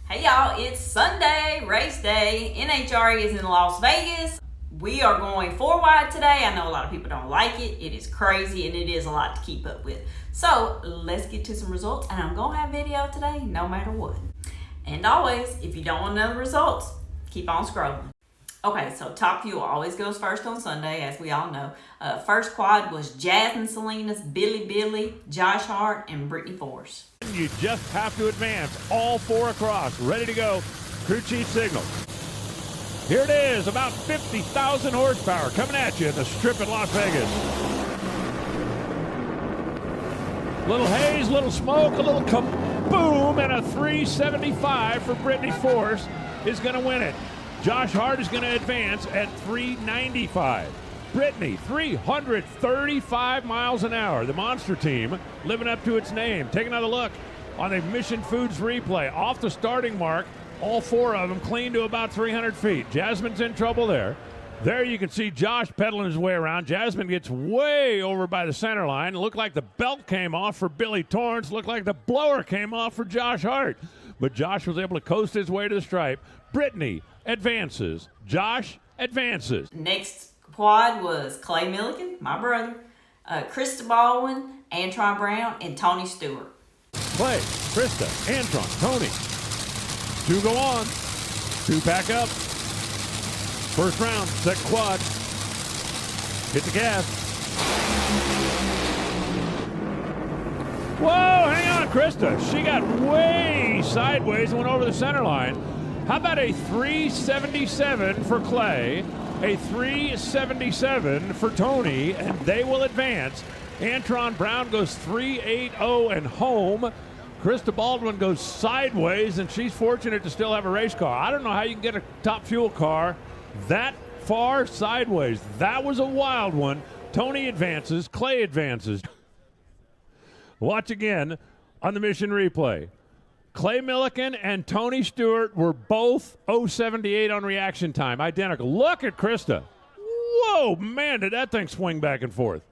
Hey y'all, it's Sunday, race day. NHRA is in Las Vegas. We are going 4 wide today. I know a lot of people don't like it. It is crazy and it is a lot to keep up with. So let's get to some results, and I'm gonna have video today no matter what. And always, if you don't want to know the results, keep on scrolling. Okay, so TopFuel always goes first on Sunday, as we all know. First quad was Jasmine Salinas, Billy, Josh Hart, and Brittany Force. You just have to advance all 4 across. Ready to go. Crew chief signal. Here it is, about 50,000 horsepower coming at you at the strip in Las Vegas. Little haze, little smoke, a little kaboom, and a 375 for Brittany Force is going to win it. Josh Hart is going to advance at 395. Brittany, 335 miles an hour. The Monster Team living up to its name. Take another look on the Mission Foods replay. Off the starting mark, all 4 of them clean to about 300 feet. Jasmine's in trouble there. There you can see Josh pedaling his way around. Jasmine gets way over by the center line. Looked like the belt came off for Billy Torrance. Looked like the blower came off for Josh Hart. But Josh was able to coast his way to the stripe. Brittany advances. Josh advances. Next quad was Clay Milliken, my brother, Krista Baldwin, Antron Brown, and Tony Stewart. Clay, Krista, Antron, Tony. 2 go on. 2 pack up. First round, second quad. Hit the gas. Whoa, hang on, Krista. She got way sideways and went over the center line. How about a 377 for Clay, a 377 for Tony, and they will advance. Antron Brown goes 380 and home. Krista Baldwin goes sideways, and she's fortunate to still have a race car. I don't know how you can get a TopFuel car that far sideways. That was a wild one. Tony advances. Clay advances. Watch again on the Mission replay. Clay Milliken and Tony Stewart were both 078 on reaction time. Identical. Look at Krista. Whoa, man, did that thing swing back and forth.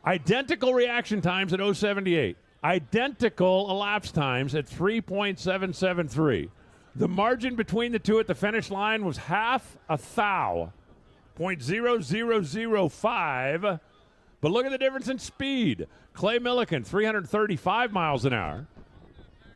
Identical reaction times at 078. Identical elapsed times at 3.773. The margin between the two at the finish line was half a thou. 0.0005. But look at the difference in speed. Clay Milliken, 335 miles an hour.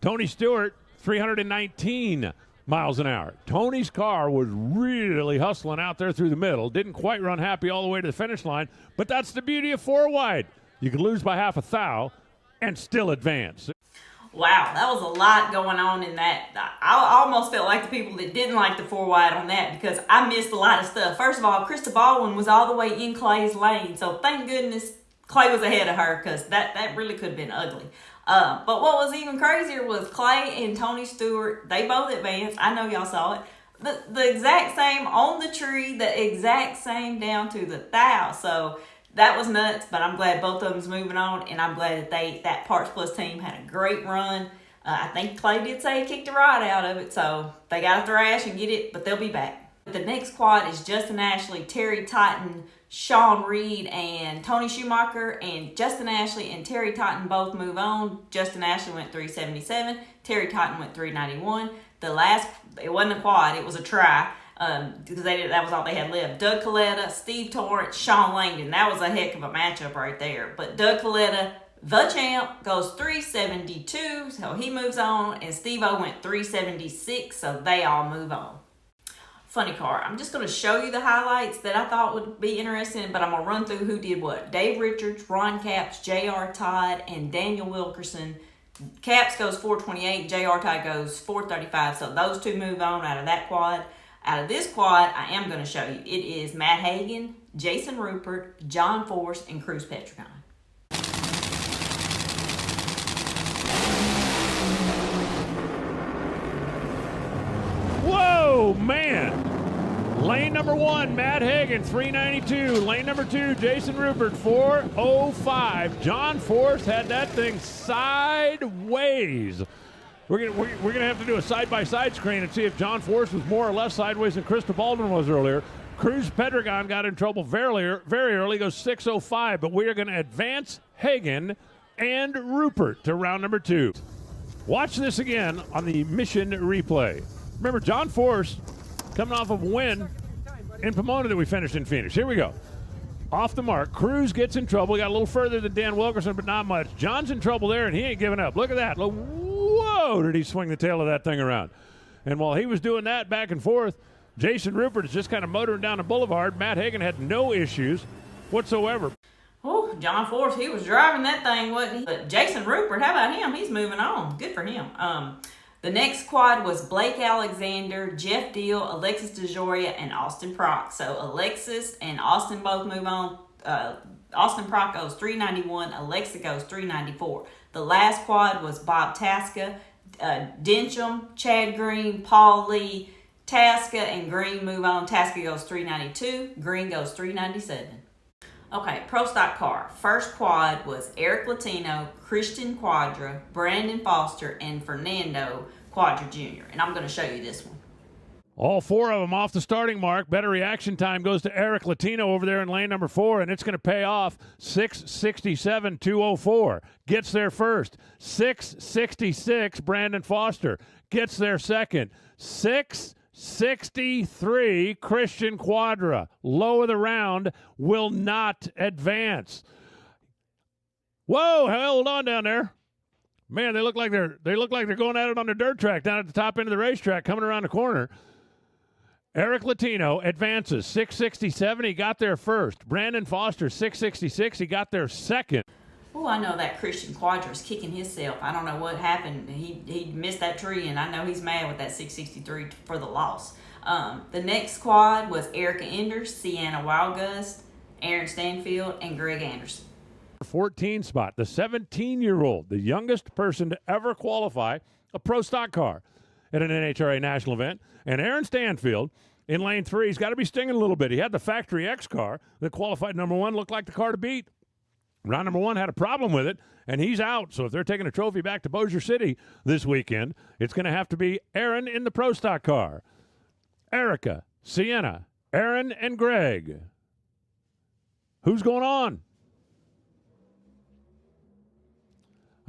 Tony Stewart, 319 miles an hour. Tony's car was really hustling out there through the middle. Didn't quite run happy all the way to the finish line, but that's the beauty of 4 wide. You can lose by half a thou and still advance. Wow, that was a lot going on in that. I almost felt like the people that didn't like the 4 wide on that, because I missed a lot of stuff. First of all, Krista Baldwin was all the way in Clay's lane, so thank goodness Clay was ahead of her, because that really could have been ugly. But what was even crazier was Clay and Tony Stewart. They both advanced. I know y'all saw it. The exact same on the tree, the exact same down to the thou. So that was nuts, but I'm glad both of them's moving on, and I'm glad that Parts Plus team had a great run. I think Clay did say he kicked the rod out of it, so they got to thrash and get it, but they'll be back. The next quad is Justin Ashley, Terry Totten, Sean Reed, and Tony Schumacher. And Justin Ashley and Terry Totten both move on. Justin Ashley went 377. Terry Totten went 391. It wasn't a quad, it was a try. Because that was all they had left. Doug Coletta, Steve Torrance, Sean Langdon. That was a heck of a matchup right there. But Doug Coletta, the champ, goes 372, so he moves on. And Steve-O went 376, so they all move on. Funny car. I'm just going to show you the highlights that I thought would be interesting, but I'm going to run through who did what. Dave Richards, Ron Capps, J.R. Todd, and Daniel Wilkerson. Capps goes 428, J.R. Todd goes 435, so those 2 move on out of that quad. Out of this quad, I am going to show you. It is Matt Hagan, Jason Rupert, John Force, and Cruz Petricon. Whoa, man. Lane number 1, Matt Hagan, 392. Lane number 2, Jason Rupert, 405. John Force had that thing sideways. We're gonna have to do a side-by-side screen and see if John Force was more or less sideways than Krista Baldwin was earlier. Cruz Pedragon got in trouble very early, goes 6:05, but we are going to advance Hagan and Rupert to round number 2. Watch this again on the Mission replay. Remember, John Force coming off of a win in Pomona that we finished in Phoenix. Here we go. Off the mark. Cruz gets in trouble. He got a little further than Dan Wilkerson, but not much. John's in trouble there, and he ain't giving up. Look at that. Whoa, did he swing the tail of that thing around. And while he was doing that back and forth, Jason Rupert is just kind of motoring down the boulevard. Matt Hagan had no issues whatsoever. Oh, John Force, he was driving that thing, wasn't he? But Jason Rupert, how about him? He's moving on. Good for him. The next quad was Blake Alexander, Jeff Deal, Alexis DeJoria, and Austin Prock. So Alexis and Austin both move on. Austin Prock goes 391, Alexa goes 394. The last quad was Bob Tasca, Dencham, Chad Green, Paul Lee, Tasca, and Green move on. Tasca goes 392, Green goes 397. Okay, Prostock Car. First quad was Eric Latino, Christian Quadra, Brandon Foster, and Fernando Quadra Jr. And I'm going to show you this one. All four of them off the starting mark. Better reaction time goes to Eric Latino over there in lane number 4, and it's going to pay off. 6:67.204 gets there first. 6:66, Brandon Foster gets there second. 6:63, Christian Quadra, low of the round, will not advance. Whoa, hold on down there. Man, they look like they're going at it on the dirt track down at the top end of the racetrack, coming around the corner. Eric Latino advances 6:67. He got there first. Brandon Foster 6:66. He got there second. Oh, I know that Christian Quadra's kicking himself. I don't know what happened. He missed that tree, and I know he's mad with that 6:63 for the loss. The next quad was Erica Enders, Sienna Wildgust, Aaron Stanfield, and Greg Anderson. 14 spot, the 17-year-old, the youngest person to ever qualify a Pro Stock car at an NHRA national event. And Aaron Stanfield in lane 3, he's got to be stinging a little bit. He had the Factory X car that qualified number 1, looked like the car to beat. Round number 1 had a problem with it, and he's out. So if they're taking a trophy back to Bossier City this weekend, it's going to have to be Aaron in the Pro Stock car. Erica, Sienna, Aaron, and Greg. Who's going on?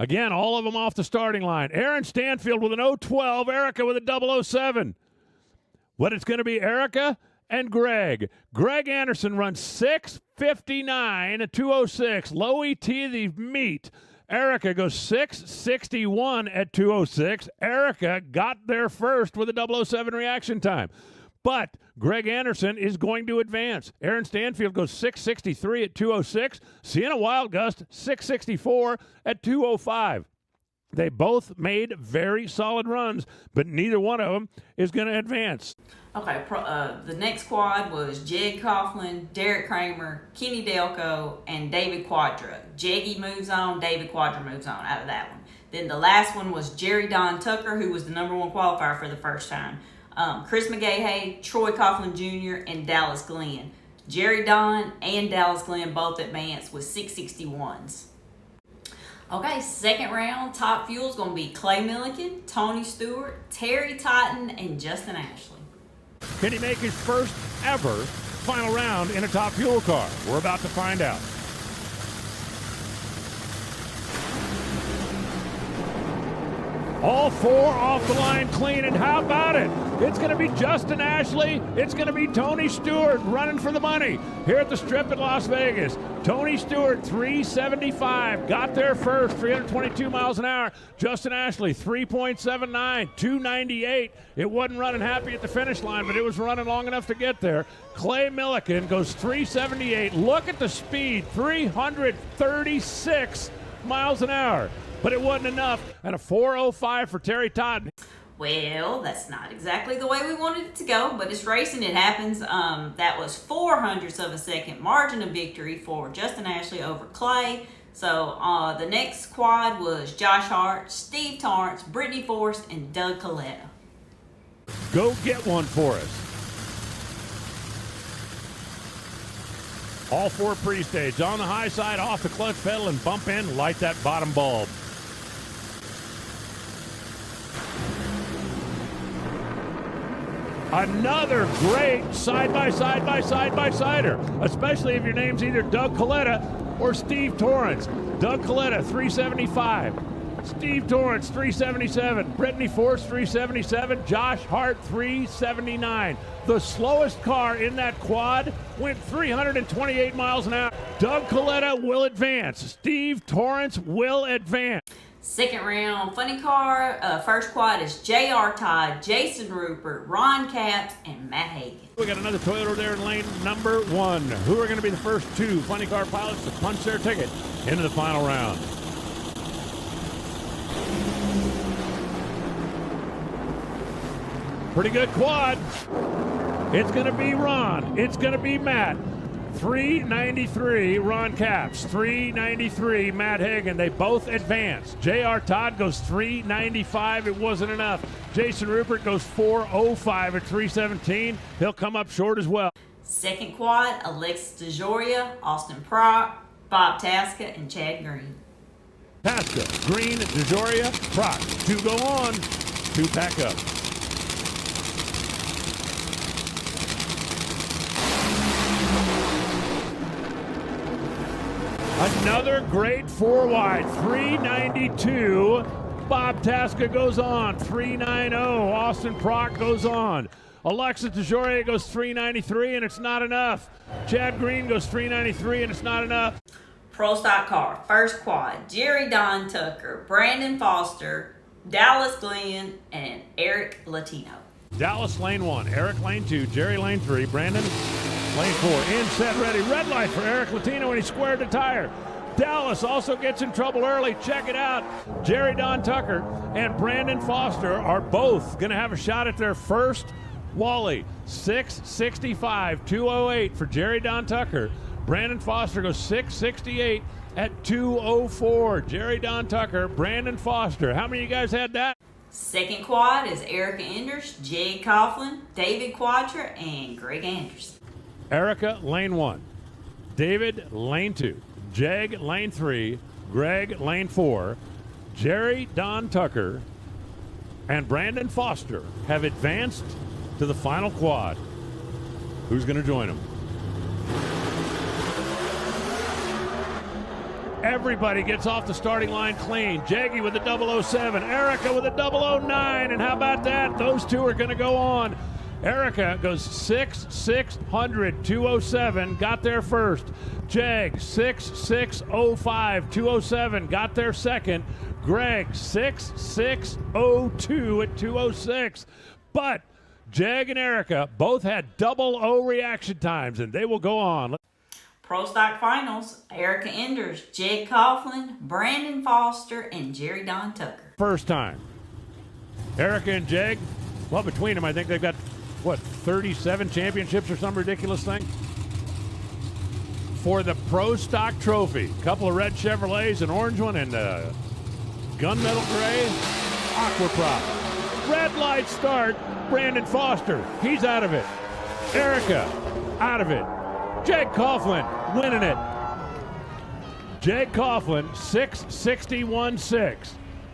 Again, all of them off the starting line. Aaron Stanfield with an 012, Erica with a 007. But it's going to be Erica and Greg. Greg Anderson runs 6:59 at 206. Low ET the meet. Erica goes 6:61 at 206. Erica got there first with a 007 reaction time. But Greg Anderson is going to advance. Aaron Stanfield goes 6:63 at 206. Sienna Wildgust 6:64 at 205. They both made very solid runs, but neither one of them is going to advance. Okay, the next quad was Jed Coughlin, Derek Kramer, Kenny Delco, and David Quadra. Jeggy moves on, David Quadra moves on out of that one. Then the last one was Jerry Don Tucker, who was the number 1 qualifier for the first time. Chris McGahey, Troy Coughlin Jr., and Dallas Glenn. Jerry Don and Dallas Glenn both advanced with 661s. Okay, second round, Top Fuel is going to be Clay Milliken, Tony Stewart, Terry Totten, and Justin Ashley. Can he make his first ever final round in a Top Fuel car? We're about to find out. All 4 off the line clean, and how about it? It's going to be Justin Ashley. It's going to be Tony Stewart running for the money here at the Strip in Las Vegas. Tony Stewart, 375, got there first, 322 miles an hour. Justin Ashley, 3.79, 298. It wasn't running happy at the finish line, but it was running long enough to get there. Clay Milliken goes 378. Look at the speed, 336 miles an hour. But it wasn't enough, and a 4:05 for Terry Totten. Well, that's not exactly the way we wanted it to go, but it's racing, it happens. That was 0.04 of a second margin of victory for Justin Ashley over Clay. So the next quad was Josh Hart, Steve Torrance, Brittany Force, and Doug Coletta. Go get one for us. All 4 pre-stage on the high side, off the clutch pedal, and bump in, light that bottom bulb. Another great side-by-sider, especially if your name's either Doug Coletta or Steve Torrance. Doug Coletta, 375. Steve Torrance, 377. Brittany Force, 377. Josh Hart, 379. The slowest car in that quad went 328 miles an hour. Doug Coletta will advance. Steve Torrance will advance. Second round, funny car. First quad is J.R. Todd, Jason Rupert, Ron Capps, and Matt Hagan. We got another Toyota there in lane number 1. Who are going to be the first 2 funny car pilots to punch their ticket into the final round? Pretty good quad. It's going to be Ron. It's going to be Matt. 393, Ron Capps. 393, Matt Hagan. They both advance. J.R. Todd goes 395. It wasn't enough. Jason Rupert goes 405 at 317. He'll come up short as well. Second quad, Alexis DeJoria, Austin Prock, Bob Tasca, and Chad Green. Tasca, Green, DeJoria, Prock. 2 go on, 2 pack up. Another great 4 wide, 392. Bob Tasca goes on, 390. Austin Prock goes on. Alexis DeJoria goes 393, and it's not enough. Chad Green goes 393, and it's not enough. Prostock Car, first quad, Jerry Don Tucker, Brandon Foster, Dallas Glenn, and Eric Latino. Dallas lane 1, Eric lane 2, Jerry lane 3, Brandon lane 4. In, set, ready. Red light for Eric Latino, and he squared the tire. Dallas also gets in trouble early. Check it out. Jerry Don Tucker and Brandon Foster are both going to have a shot at their first Wally. 665, 208 for Jerry Don Tucker. Brandon Foster goes 668 at 204. Jerry Don Tucker, Brandon Foster. How many of you guys had that? Second quad is Erica Enders, Jay Coughlin, David Quatra, and Greg Anderson. Erica, lane 1. David, lane 2. Jeg, lane 3. Greg, lane 4. Jerry Don Tucker and Brandon Foster have advanced to the final quad. Who's going to join them? Everybody gets off the starting line clean. Jaggy with a 007. Erica with a 009. And how about that? Those 2 are going to go on. Erica goes 6,600, 207, got there first. Jag, 6,605, 207, got there second. Greg, 6,602 at 206. But Jag and Erica both had 00 reaction times, and they will go on. Pro Stock Finals, Erica Enders, Jed Coughlin, Brandon Foster, and Jerry Don Tucker. First time. Erica and Jag, well, between them, I think they've got, 37 championships or some ridiculous thing? For the Pro Stock Trophy. Couple of red Chevrolets, an orange one, and a gunmetal gray aqua prop. Red light start, Brandon Foster. He's out of it. Erica, out of it. Jag Coughlin winning it. Jag Coughlin, 661.6.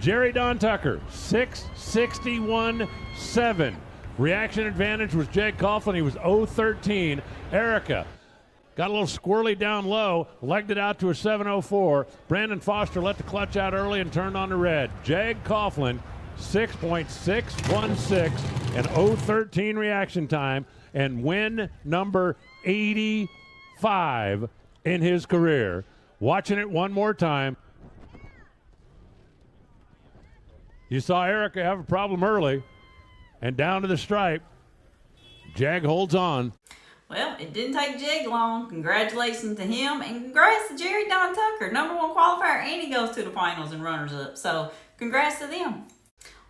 Jerry Don Tucker, 661.7. Reaction advantage was Jag Coughlin. He was 013. Erica got a little squirrely down low, legged it out to a 704. Brandon Foster let the clutch out early and turned on the red. Jag Coughlin, 6.616 and 013 reaction time, and win number 85 in his career. Watching it one more time. You saw Erica have a problem early, and down to the stripe. Jag holds on. Well, it didn't take Jag long. Congratulations to him, and congrats to Jerry Don Tucker, #1 qualifier, and he goes to the finals and runners-up. So, congrats to them.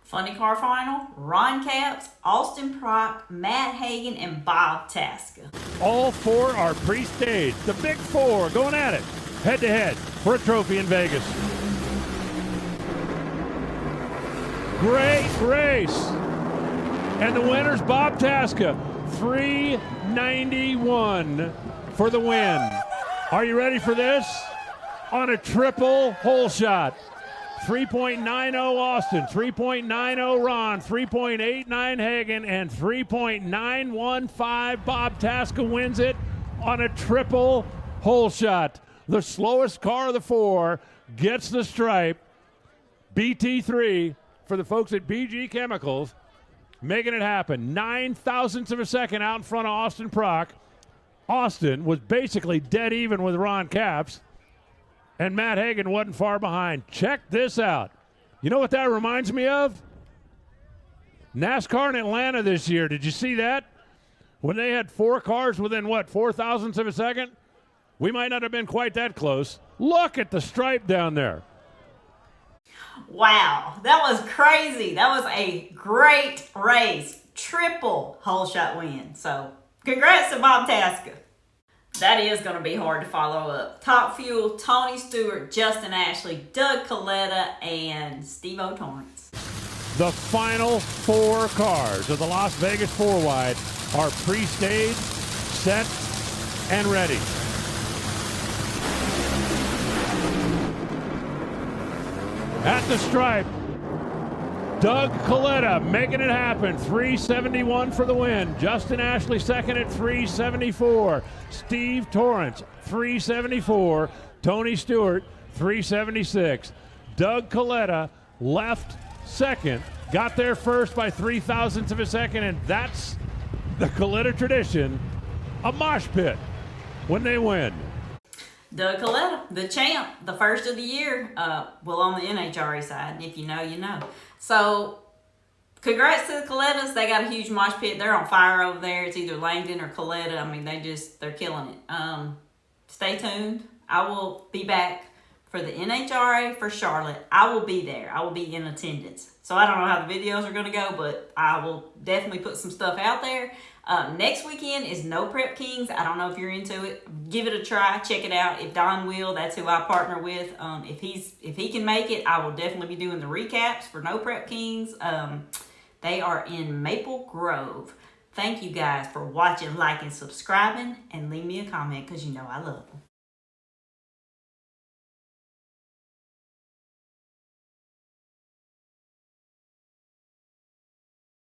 Funny car final, Ron Capps, Austin Prock, Matt Hagan, and Bob Tasca. All 4 are pre-staged. The big 4 going at it, head-to-head for a trophy in Vegas. Great race. And the winner's Bob Tasca, 391 for the win. Are you ready for this? On a triple hole shot. 3.90 Austin, 3.90 Ron, 3.89 Hagan, and 3.915 Bob Tasca wins it on a triple hole shot. The slowest car of the 4 gets the stripe. BT3 for the folks at BG Chemicals, making it happen. 9 thousandths of a second out in front of Austin Prock. Austin was basically dead even with Ron Capps, and Matt Hagan wasn't far behind. Check this out. You know what that reminds me of? NASCAR in Atlanta this year. Did you see that? When they had 4 cars within, 4 thousandths of a second? We might not have been quite that close. Look at the stripe down there. Wow, that was crazy. That was a great race. Triple whole shot win. So, congrats to Bob Tasca. That is going to be hard to follow up. TopFuel, Tony Stewart, Justin Ashley, Doug Coletta, and Steve-O Torrance. The final 4 cars of the Las Vegas 4-wide are pre-staged, set, and ready. At the stripe, Doug Coletta making it happen. 371 for the win. Justin Ashley second at 374. Steve Torrance, 374. Tony Stewart, 376. Doug Coletta left second. Got there first by 3 thousandths of a second, and that's the Coletta tradition, a mosh pit when they win. Doug Coletta, the champ, the first of the year, on the NHRA side, and if you know, you know. So, congrats to the Colettas. They got a huge mosh pit. They're on fire over there. It's either Langdon or Coletta. I mean, they're killing it. Stay tuned. I will be back for the NHRA for Charlotte. I will be there. I will be in attendance. So, I don't know how the videos are going to go, but I will definitely put some stuff out there. Next weekend is No Prep Kings. I don't know if you're into it. Give it a try. Check it out. If Don will, that's who I partner with. If he can make it, I will definitely be doing the recaps for No Prep Kings. They are in Maple Grove. Thank you guys for watching, liking, subscribing, and leave me a comment because you know I love them.